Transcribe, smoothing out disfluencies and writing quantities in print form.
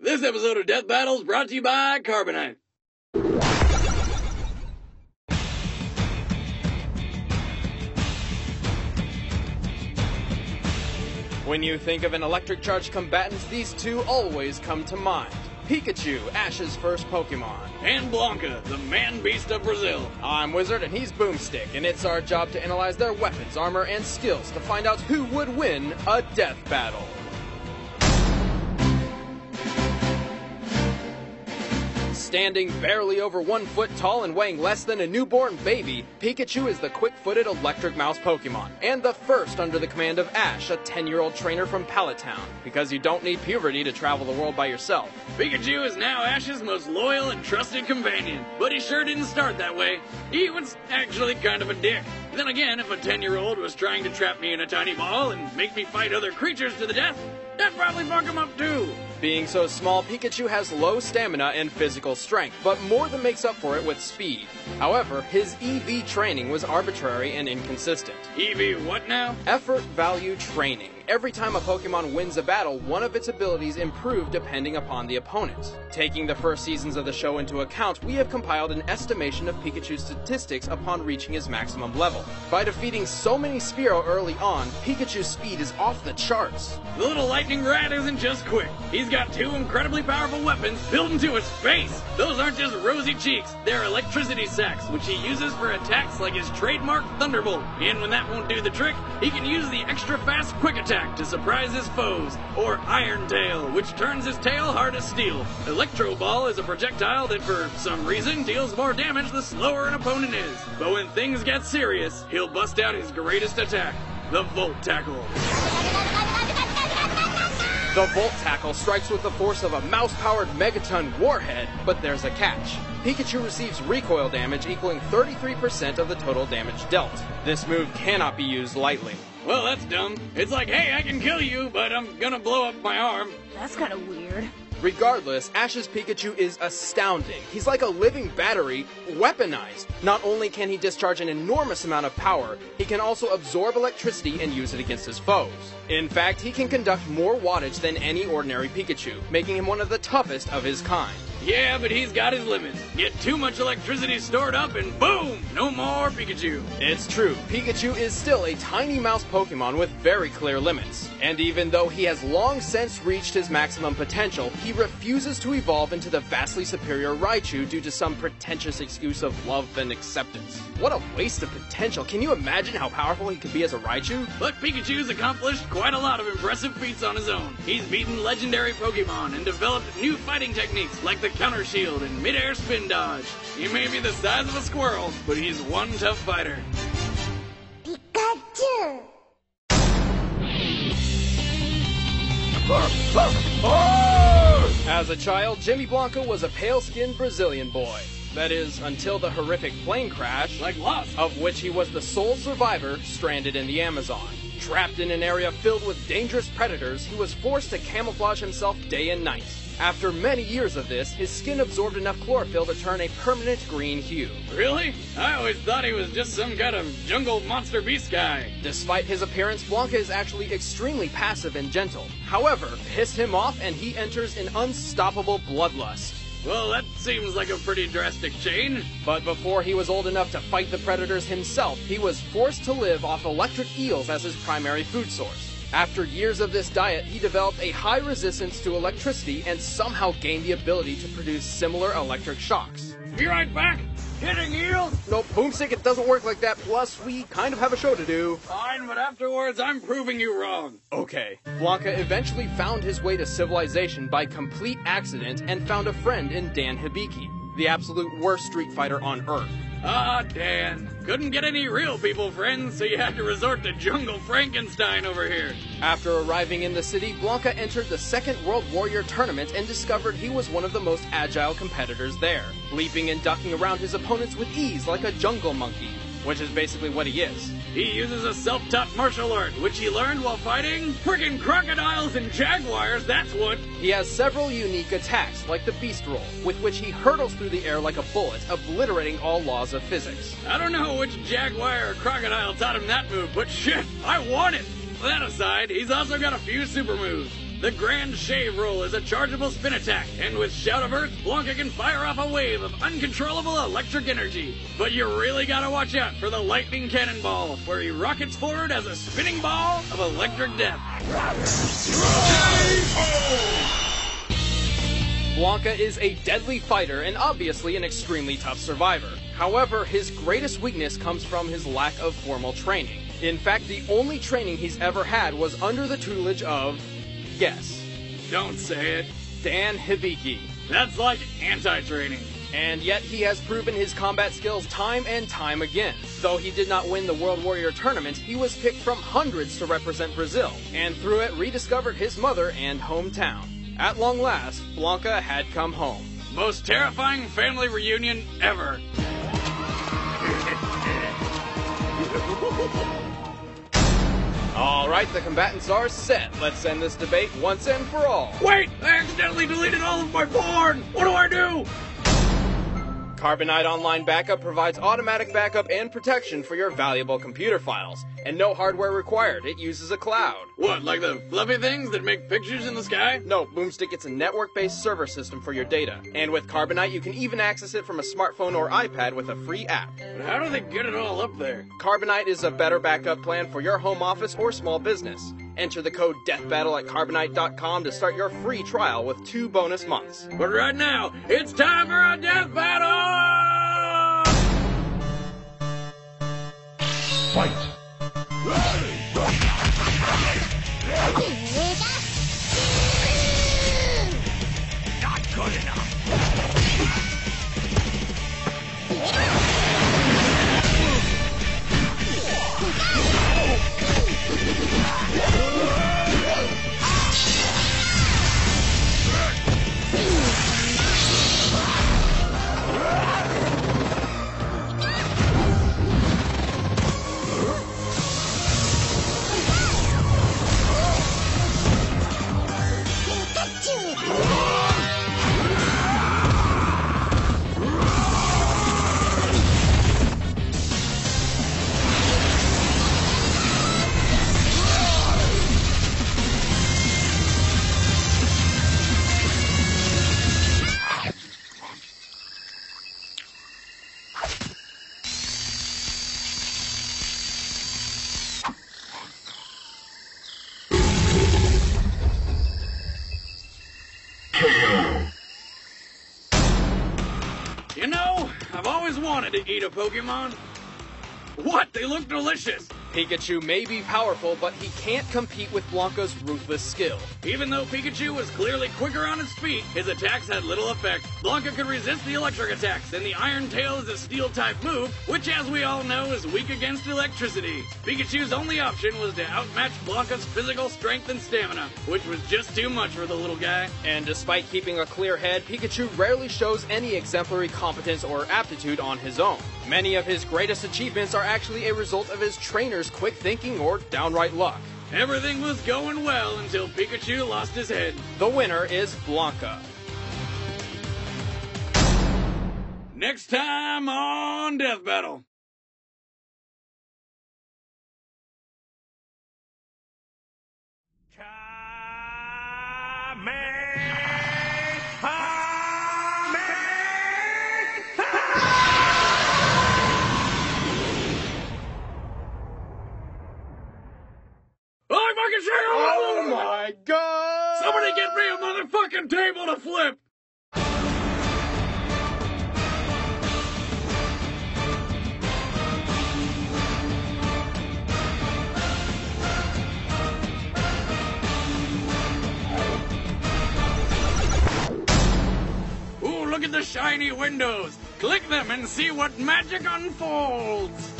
This episode of Death Battles brought to you by Carbonite. When you think of an electric-charged combatant, these two always come to mind. Pikachu, Ash's first Pokemon. And Blanka, the man-beast of Brazil. I'm Wizard and he's Boomstick, and it's our job to analyze their weapons, armor, and skills to find out who would win a death battle. Standing barely over 1 foot tall and weighing less than a newborn baby, Pikachu is the quick-footed electric mouse Pokemon, and the first under the command of Ash, a 10-year-old trainer from Pallet Town, because you don't need puberty to travel the world by yourself. Pikachu is now Ash's most loyal and trusted companion, but he sure didn't start that way. He was actually kind of a dick. Then again, if a 10-year-old was trying to trap me in a tiny ball and make me fight other creatures to the death, that'd probably fuck him up too. Being so small, Pikachu has low stamina and physical strength, but more than makes up for it with speed. However, his EV training was arbitrary and inconsistent. EV what now? Effort value training. Every time a Pokemon wins a battle, one of its abilities improve depending upon the opponent. Taking the first seasons of the show into account, we have compiled an estimation of Pikachu's statistics upon reaching his maximum level. By defeating so many Spearow early on, Pikachu's speed is off the charts. The little lightning rat isn't just quick. He's got two incredibly powerful weapons built into his face. Those aren't just rosy cheeks, they're electricity sacks, which he uses for attacks like his trademark Thunderbolt. And when that won't do the trick, he can use the extra fast quick attack to surprise his foes, or Iron Tail, which turns his tail hard as steel. Electro Ball is a projectile that for some reason deals more damage the slower an opponent is. But when things get serious, he'll bust out his greatest attack, the Volt Tackle. The Volt Tackle strikes with the force of a mouse-powered Megaton warhead, but there's a catch. Pikachu receives recoil damage equaling 33% of the total damage dealt. This move cannot be used lightly. Well, that's dumb. It's like, hey, I can kill you, but I'm gonna blow up my arm. That's kind of weird. Regardless, Ash's Pikachu is astounding. He's like a living battery, weaponized. Not only can he discharge an enormous amount of power, he can also absorb electricity and use it against his foes. In fact, he can conduct more wattage than any ordinary Pikachu, making him one of the toughest of his kind. Yeah, but he's got his limits. Get too much electricity stored up and boom, no more Pikachu. It's true, Pikachu is still a tiny mouse Pokemon with very clear limits. And even though he has long since reached his maximum potential, he refuses to evolve into the vastly superior Raichu due to some pretentious excuse of love and acceptance. What a waste of potential. Can you imagine how powerful he could be as a Raichu? But Pikachu's accomplished quite a lot of impressive feats on his own. He's beaten legendary Pokemon and developed new fighting techniques like the Counter Shield and Mid-Air Spin Dodge. He may be the size of a squirrel, but he's one tough fighter. Pikachu! As a child, Jimmy Blanka was a pale-skinned Brazilian boy. That is, until the horrific plane crash, Like Lost. of which he was the sole survivor, stranded in the Amazon. Trapped in an area filled with dangerous predators, he was forced to camouflage himself day and night. After many years of this, his skin absorbed enough chlorophyll to turn a permanent green hue. Really? I always thought he was just some kind of jungle monster beast guy. Despite his appearance, Blanka is actually extremely passive and gentle. However, piss him off and he enters an unstoppable bloodlust. Well, that seems like a pretty drastic change. But before he was old enough to fight the predators himself, he was forced to live off electric eels as his primary food source. After years of this diet, he developed a high resistance to electricity and somehow gained the ability to produce similar electric shocks. Be right back. Hitting eels? No, Boomstick, it doesn't work like that. Plus, we kind of have a show to do. Fine, but afterwards I'm proving you wrong. Okay. Blanka eventually found his way to civilization by complete accident and found a friend in Dan Hibiki, the absolute worst Street Fighter on Earth. Ah, Dan. Couldn't get any real people friends, so you had to resort to Jungle Frankenstein over here. After arriving in the city, Blanka entered the Second World Warrior Tournament and discovered he was one of the most agile competitors there, leaping and ducking around his opponents with ease like a jungle monkey, which is basically what he is. He uses a self-taught martial art, which he learned while fighting friggin' crocodiles and jaguars, that's what. He has several unique attacks, like the Beast Roll, with which he hurtles through the air like a bullet, obliterating all laws of physics. I don't know which jaguar or crocodile taught him that move, but shit, I want it! That aside, he's also got a few super moves. The Grand Shave Roll is a chargeable spin attack, and with Shout of Earth, Blanka can fire off a wave of uncontrollable electric energy. But you really gotta watch out for the Lightning Cannonball, where he rockets forward as a spinning ball of electric death. Blanka is a deadly fighter and obviously an extremely tough survivor. However, his greatest weakness comes from his lack of formal training. In fact, the only training he's ever had was under the tutelage of, guess, Don't say it. Dan Hibiki. That's like anti-training. And yet he has proven his combat skills time and time again. Though he did not win the World Warrior Tournament, he was picked from hundreds to represent Brazil, and through it rediscovered his mother and hometown. At long last, Blanka had come home. Most terrifying family reunion ever. Alright, the combatants are set. Let's end this debate once and for all. Wait! I accidentally deleted all of my porn! What do I do? Carbonite Online Backup provides automatic backup and protection for your valuable computer files, and no hardware required. It uses a cloud. What, like the fluffy things that make pictures in the sky? No, Boomstick, it's a network-based server system for your data. And with Carbonite, you can even access it from a smartphone or iPad with a free app. But how do they get it all up there? Carbonite is a better backup plan for your home office or small business. Enter the code DEATHBATTLE at Carbonite.com to start your free trial with 2 bonus months. But right now, it's time for a death battle! Fight! Not good enough. You know, I've always wanted to eat a Pokemon. What? They look delicious! Pikachu may be powerful, but he can't compete with Blanka's ruthless skill. Even though Pikachu was clearly quicker on his feet, his attacks had little effect. Blanka could resist the electric attacks, and the Iron Tail is a Steel-type move, which as we all know is weak against electricity. Pikachu's only option was to outmatch Blanka's physical strength and stamina, which was just too much for the little guy. And despite keeping a clear head, Pikachu rarely shows any exemplary competence or aptitude on his own. Many of his greatest achievements are actually a result of his trainer's quick thinking or downright luck. Everything was going well until Pikachu lost his head. The winner is Blanka. Next time on Death Battle. Oh my god! Somebody get me a motherfucking table to flip! Ooh, look at the shiny windows! Click them and see what magic unfolds!